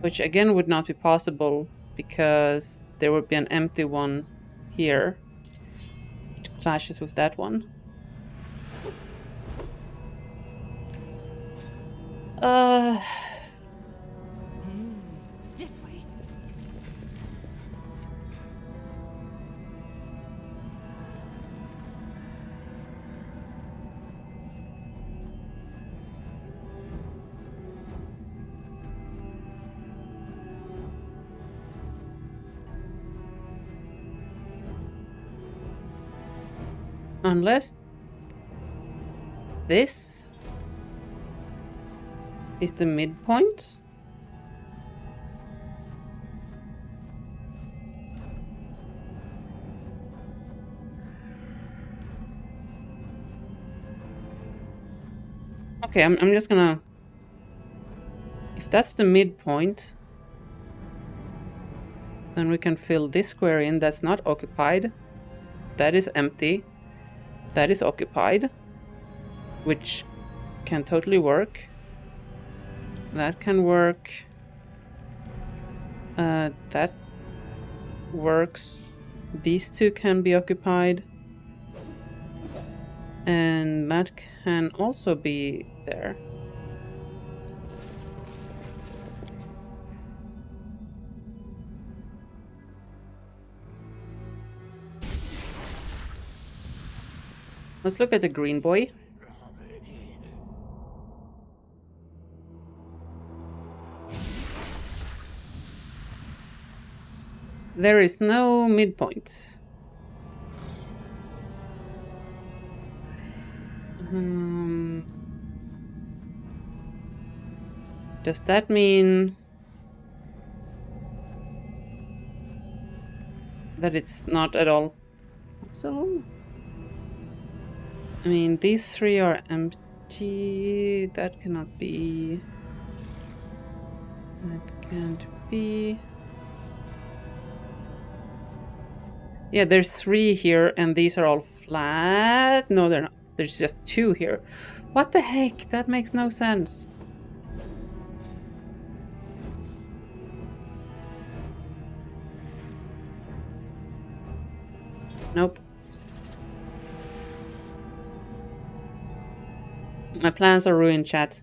Which again would not be possible because there would be an empty one here, which clashes with that one. This way. Unless this is the midpoint. Okay, I'm just gonna... If that's the midpoint, then we can fill this square in that's not occupied. That is empty. That is occupied, which can totally work. That can work. That works. These two can be occupied. And that can also be there. Let's look at the green boy. There is no midpoint. Does that mean that it's not at all possible? I mean, these three are empty. That cannot be. That can't be. Yeah, there's 3 here, and these are all flat. No, they're not. There's just 2 here. What the heck? That makes no sense. Nope. My plans are ruined, chat.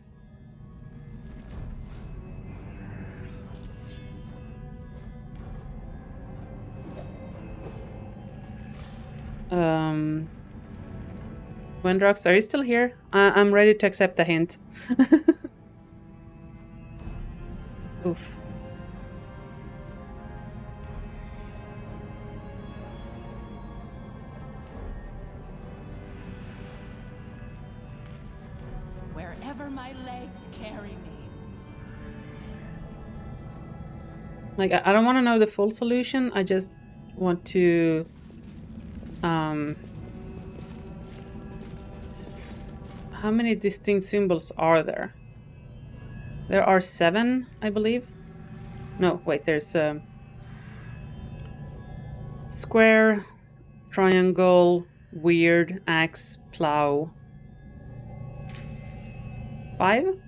Wendrox, are you still here? I'm ready to accept the hint. Oof. Wherever my legs carry me. Like, I don't want to know the full solution. I just want to... How many distinct symbols are there? There are 7, I believe. No, wait, there's a square, triangle, weird, axe, plow. 5?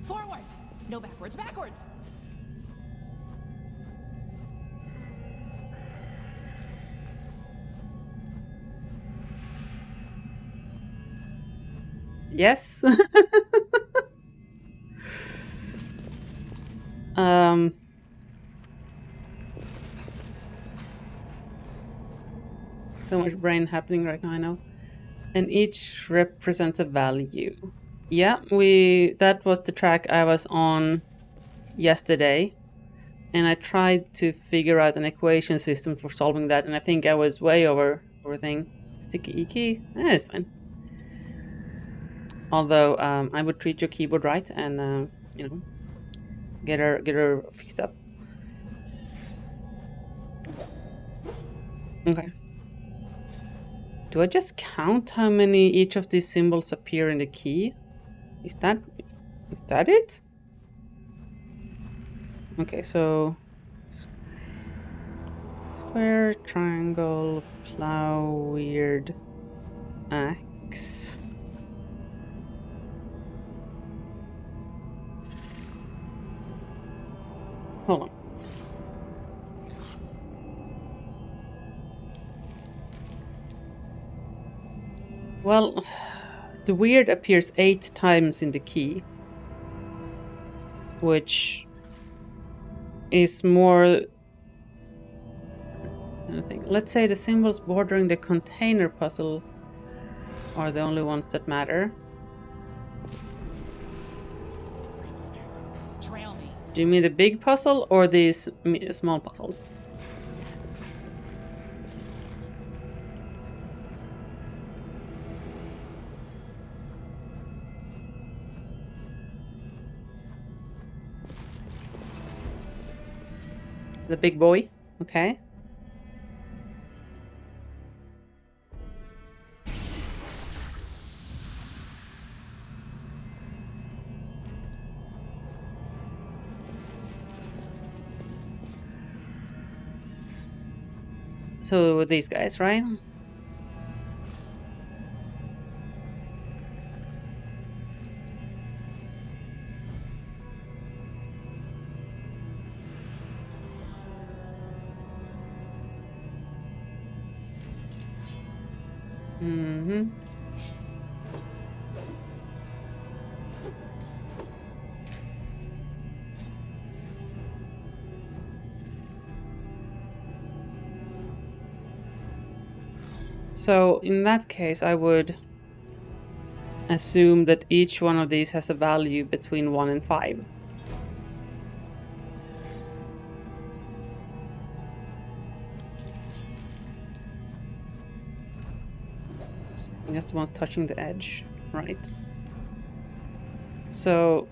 Forwards! No backwards, backwards! Yes. So much brain happening right now, I know. And each represents a value. Yeah, that was the track I was on yesterday. And I tried to figure out an equation system for solving that, and I think I was way over everything. Sticky icky? It's fine. Although I would treat your keyboard right and you know, get her fixed up. Okay. Do I just count how many each of these symbols appear in the key? Is that it? Okay, so square, triangle, plow, weird, axe. Hold on. Well, the weird appears 8 times in the key, which is more. Let's say the symbols bordering the container puzzle are the only ones that matter. Trail me. Do you mean the big puzzle or these small puzzles? The big boy? Okay. So these guys, right? Mm-hmm. So in that case, I would assume that each one of these has a value between 1 and 5. Just the ones touching the edge, right? So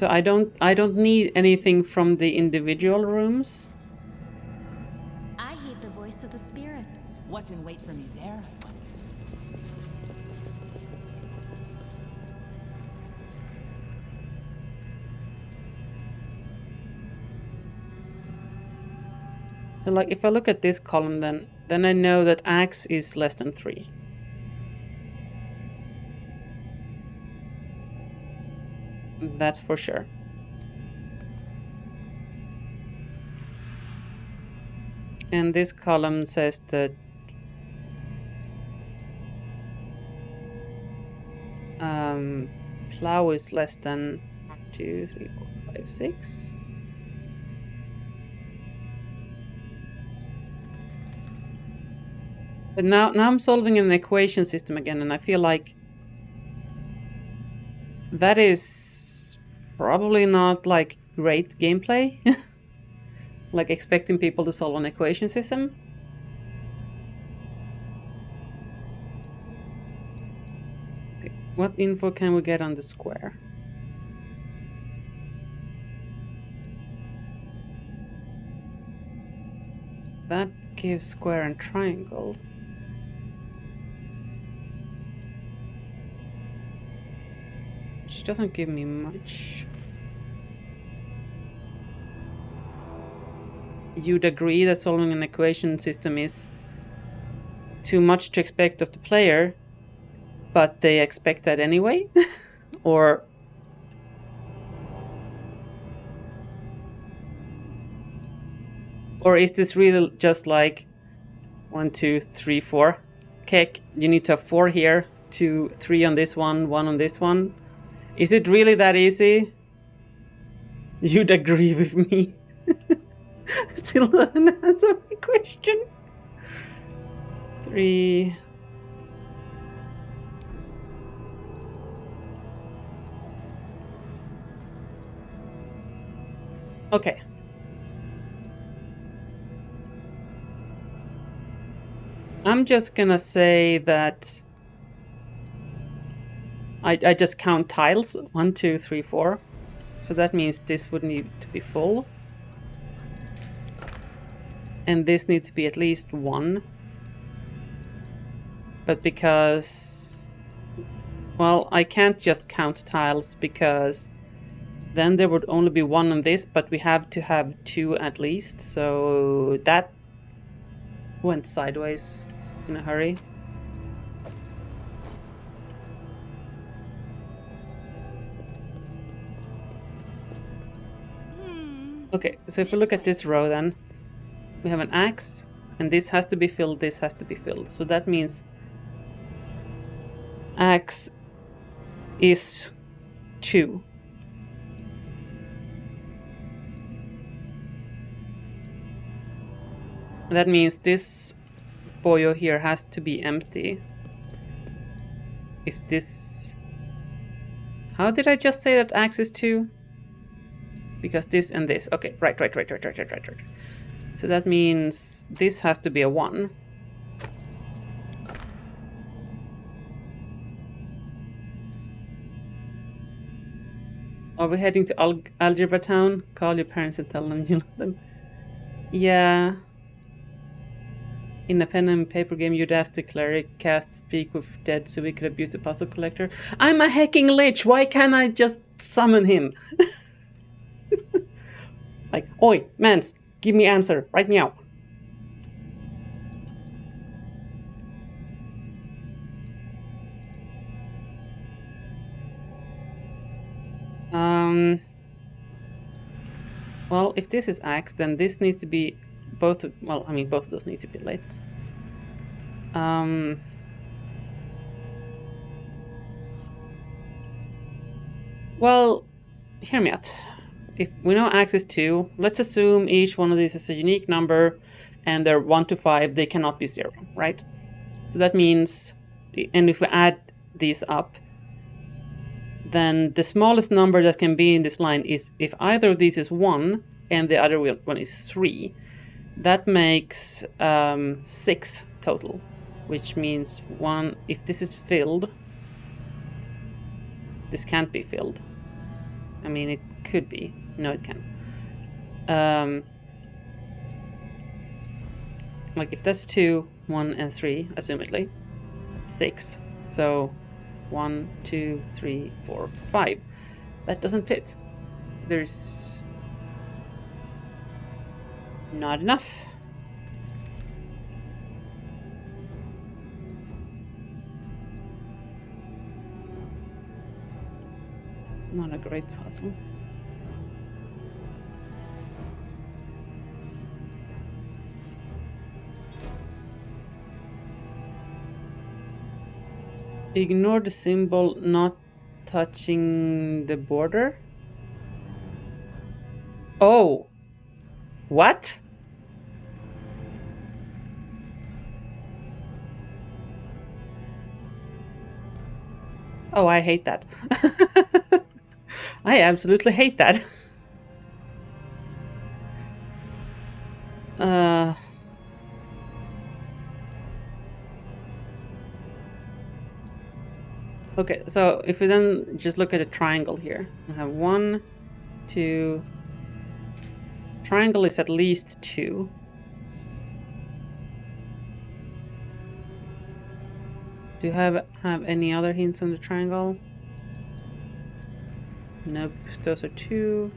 I don't need anything from the individual rooms. I heed the voice of the spirits. What's in wait for me there? I wonder. So like if I look at this column then I know that axe is less than 3. That's for sure. And this column says that plow is less than 1, 2, 3, 4, 5, 6. But now I'm solving an equation system again, and I feel like that is probably not like great gameplay. Like expecting people to solve an equation system. Okay. What info can we get on the square? That gives square and triangle. Which doesn't give me much. You'd agree that solving an equation system is too much to expect of the player, but they expect that anyway? Or is this really just like 1, 2, 3, 4? Okay, you need to have 4 here, 2, 3 on this one, 1 on this one. Is it really that easy? You'd agree with me. Still doesn't answer my question. 3. Okay. I'm just gonna say that I just count tiles. 1, 2, 3, 4. So that means this would need to be full. And this needs to be at least 1. But because... Well, I can't just count tiles because then there would only be 1 on this, but we have to have 2 at least. So that went sideways in a hurry. Okay, so if we look at this row then, we have an axe, and this has to be filled, this has to be filled. So that means axe is 2. That means this boyo here has to be empty. If this... How did I just say that axe is 2? Because this and this. Okay, right. So that means this has to be a 1. Are we heading to Algebra Town? Call your parents and tell them you love them. Yeah. In a pen and paper game, you'd ask the cleric cast Speak with Dead so we could abuse the puzzle collector. I'm a hecking lich! Why can't I just summon him? Like, oi, mans, give me answer, right meow. Well, if this is axe, then this needs to be both. Well, I mean, both of those need to be lit. Well, hear me out. If we know axe is 2, let's assume each one of these is a unique number, and they're 1 to 5. They cannot be 0, right? So that means, and if we add these up, then the smallest number that can be in this line is if either of these is 1 and the other one is 3. That makes 6 total, which means 1. If this is filled, this can't be filled. I mean, it could be. No, it can. Like if that's 2, 1, and 3, assumedly, 6. So 1, 2, 3, 4, 5. That doesn't fit. There's not enough. It's not a great puzzle. Ignore the symbol not touching the border. Oh, what? Oh, I hate that. I absolutely hate that. Okay, so if we then just look at a triangle here, we have 1, 2. Triangle is at least 2. Do you have any other hints on the triangle? Nope, those are 2.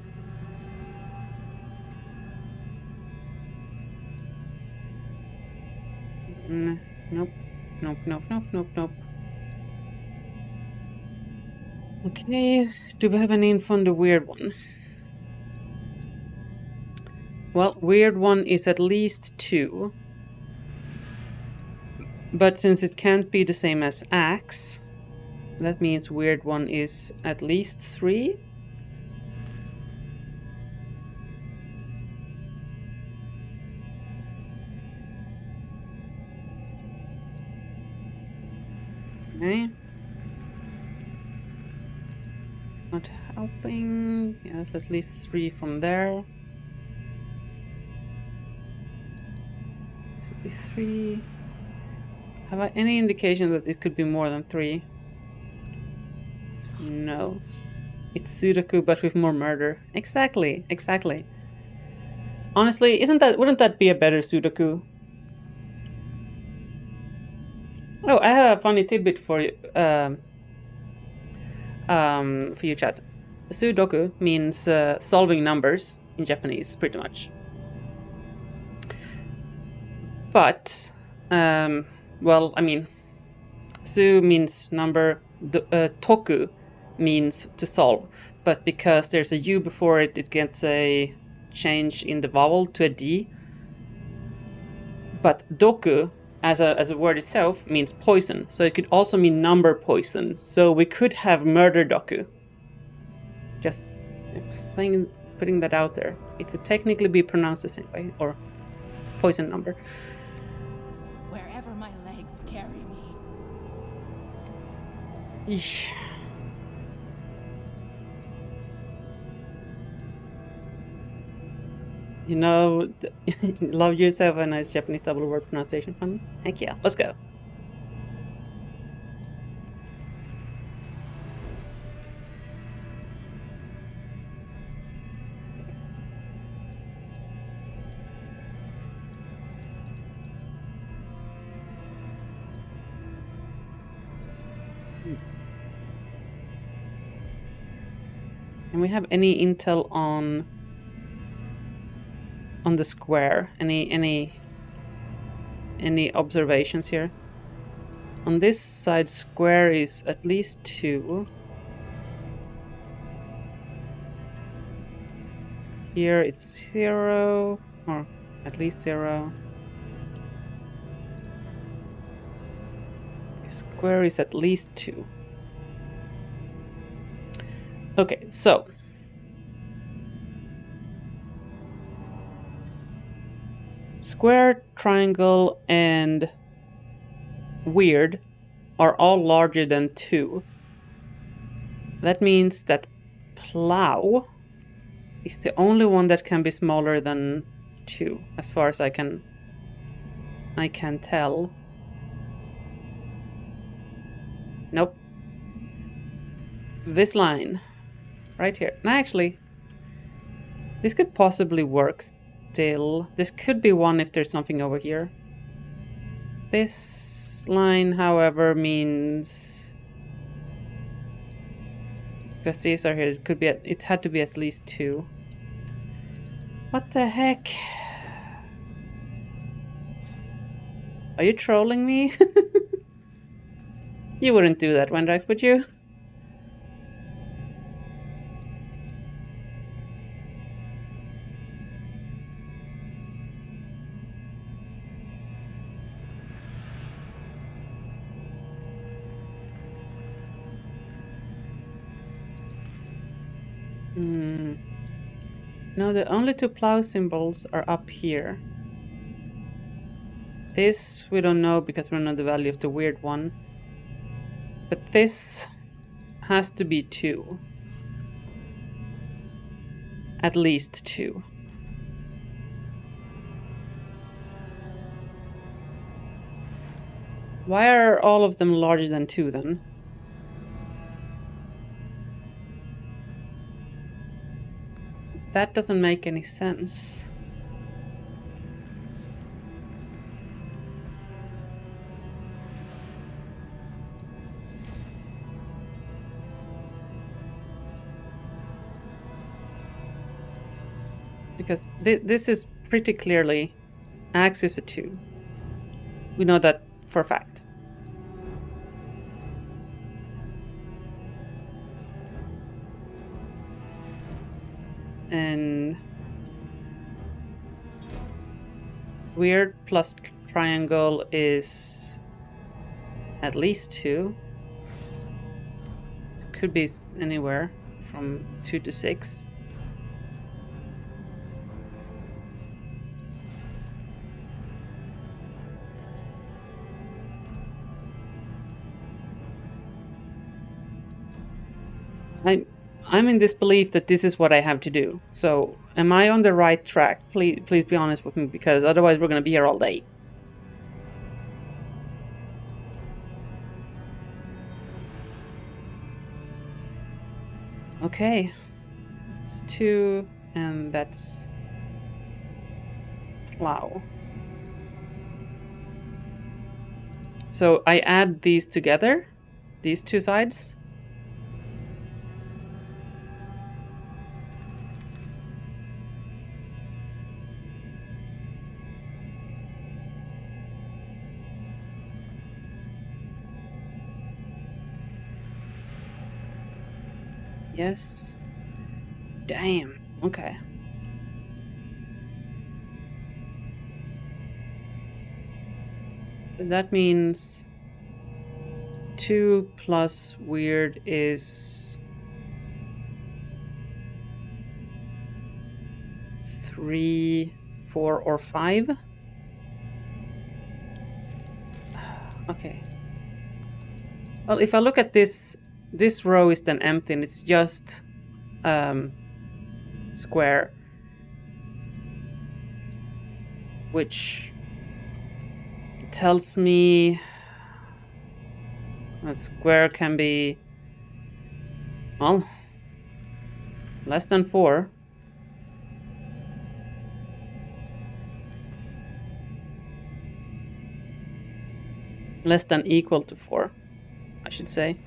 Nope. Okay, do we have any info on the weird one? Well, weird one is at least 2. But since it can't be the same as axe, that means weird one is at least 3. Okay. It's not helping. Yes, at least 3 from there. This would be 3. Have I any indication that it could be more than 3? know. It's Sudoku, but with more murder. Exactly, exactly. Honestly, wouldn't that be a better Sudoku? Oh, I have a funny tidbit for you, chat. Sudoku means solving numbers in Japanese, pretty much. But, well, I mean, Su means number, Toku means to solve. But because there's a U before it, it gets a change in the vowel to a D. But Doku, as a word itself, means poison. So it could also mean number poison. So we could have murder Doku. Just saying, putting that out there. It would technically be pronounced the same way, or poison number. Wherever my legs carry me. Eesh. You know, love yourself a nice Japanese double word pronunciation fun. Heck yeah, let's go. And we have any intel on the square? Any observations here? On this side, square is at least 2. Here it's 0, or at least 0. Okay, square is at least 2. Okay, so square, triangle, and weird are all larger than 2. That means that plow is the only one that can be smaller than 2, as far as I can tell. Nope. This line right here. No, actually, this could possibly work still. This could be 1 if there's something over here. This line, however, means, because these are here, it could be it had to be at least 2. What the heck? Are you trolling me? You wouldn't do that, Wendrax, would you? No, the only 2 plow symbols are up here. This we don't know because we don't know the value of the weird one. But this has to be 2. At least 2. Why are all of them larger than 2 then? That doesn't make any sense. Because this is pretty clearly axis a 2. We know that for a fact. And weird plus triangle is at least 2. Could be anywhere from 2 to 6. I'm in disbelief that this is what I have to do. So, am I on the right track? Please be honest with me, because otherwise we're going to be here all day. Okay. It's 2, and that's plow. So I add these together, these two sides. Yes. Damn. Okay. That means 2 plus weird is 3, 4, or 5. Okay. Well, if I look at this row is then empty and it's just square, which tells me a square can be, well, less than 4. Less than equal to 4, I should say.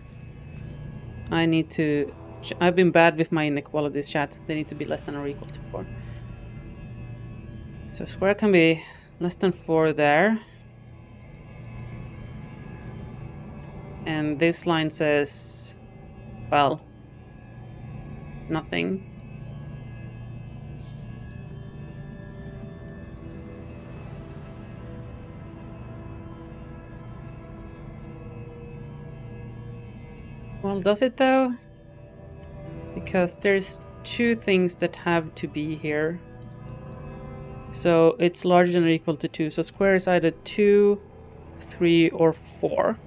I need to... I've been bad with my inequalities, chat. They need to be less than or equal to 4. So square can be less than 4 there. And this line says, well, nothing. Well, does it though? Because there's 2 things that have to be here. So it's larger than or equal to 2. So square is either 2, 3, or 4.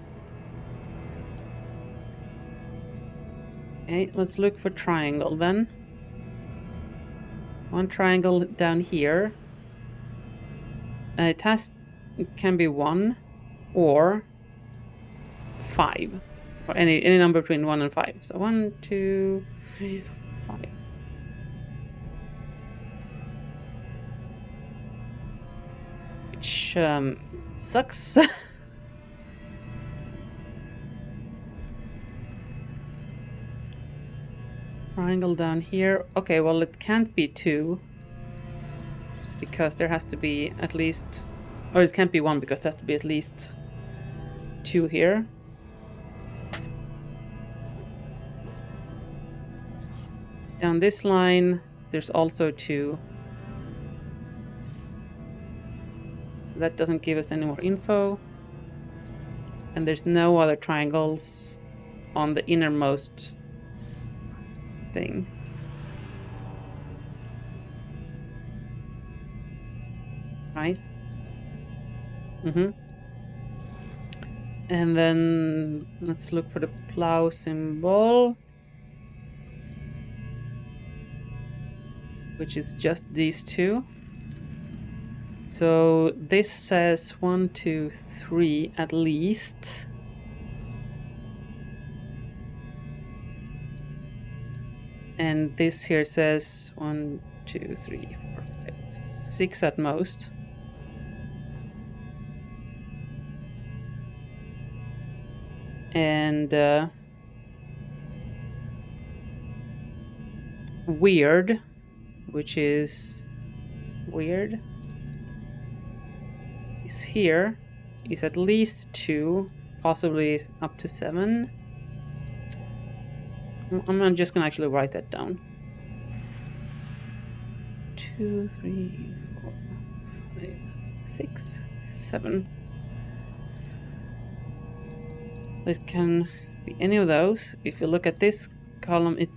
Okay, let's look for triangle then. One triangle down here. It can be 1 or 5. Or any number between 1 and 5. So 1, 2, 3, 4, 5. Which sucks. Triangle down here. Okay, well it can't be 2. Because there has to be at least... Or it can't be 1 because there has to be at least 2 here. Down this line, there's also 2. So that doesn't give us any more info. And there's no other triangles on the innermost thing. Right? And then let's look for the plow symbol. Which is just these 2. So this says 1, 2, 3 at least. And this here says 1, 2, 3, 4, 5, 6 at most. And weird, which is weird, is here, is at least 2, possibly up to 7. I'm just gonna actually write that down. 2, 3, 4, 5, 6, 7. It can be any of those. If you look at this column, it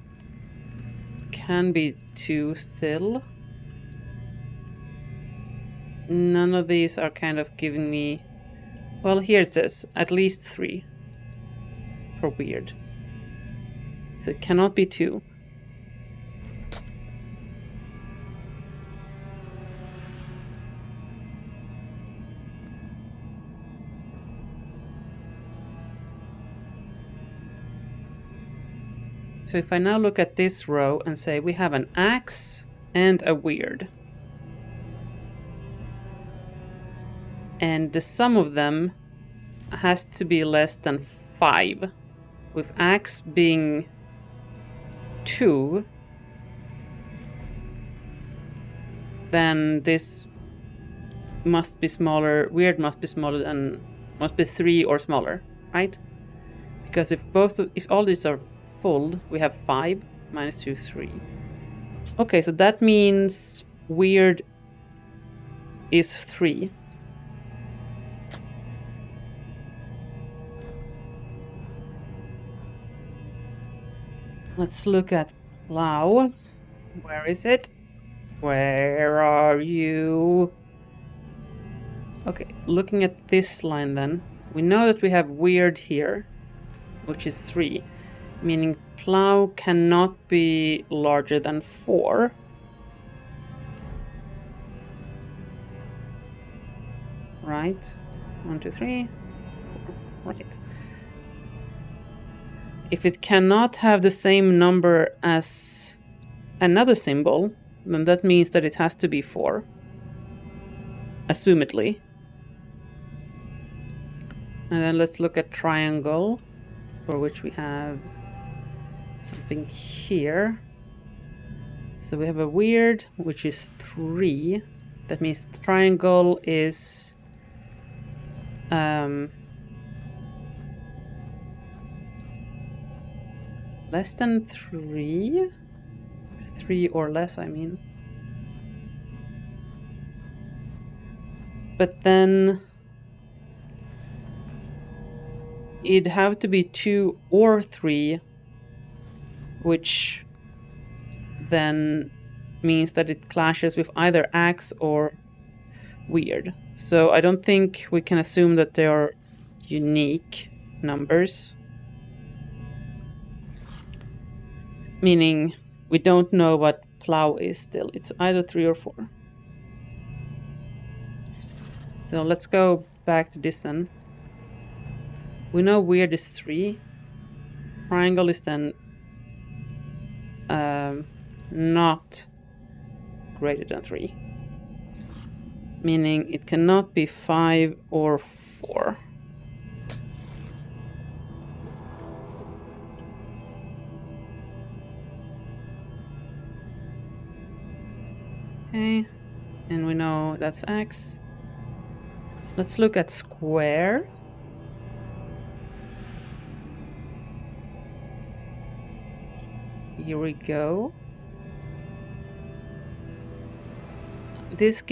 can be 2 still. None of these are kind of giving me... Well, here it says at least 3 for weird. So it cannot be 2. So if I now look at this row and say we have an axe and a weird. And the sum of them has to be less than 5. With axe being 2, then this must be smaller, weird must be smaller than, must be 3 or smaller, right? Because if all these are full, we have 5 minus 2, 3. Okay, so that means weird is 3. Let's look at plow. Where is it? Where are you? Okay, looking at this line then, we know that we have weird here, which is 3, meaning plow cannot be larger than 4. Right? 1, 2, 3. Right. If it cannot have the same number as another symbol, then that means that it has to be 4. Assumedly. And then let's look at triangle, for which we have something here. So we have a weird, which is 3. That means the triangle is less than 3? 3 or less, I mean. But then it'd have to be 2 or 3, which then means that it clashes with either axe or weird. So I don't think we can assume that they are unique numbers. Meaning we don't know what plow is still. It's either 3 or 4. So let's go back to this then. We know weird is 3. Triangle is then not greater than 3. Meaning it cannot be 5 or 4. Okay, and we know that's X. Let's look at square. Here we go. This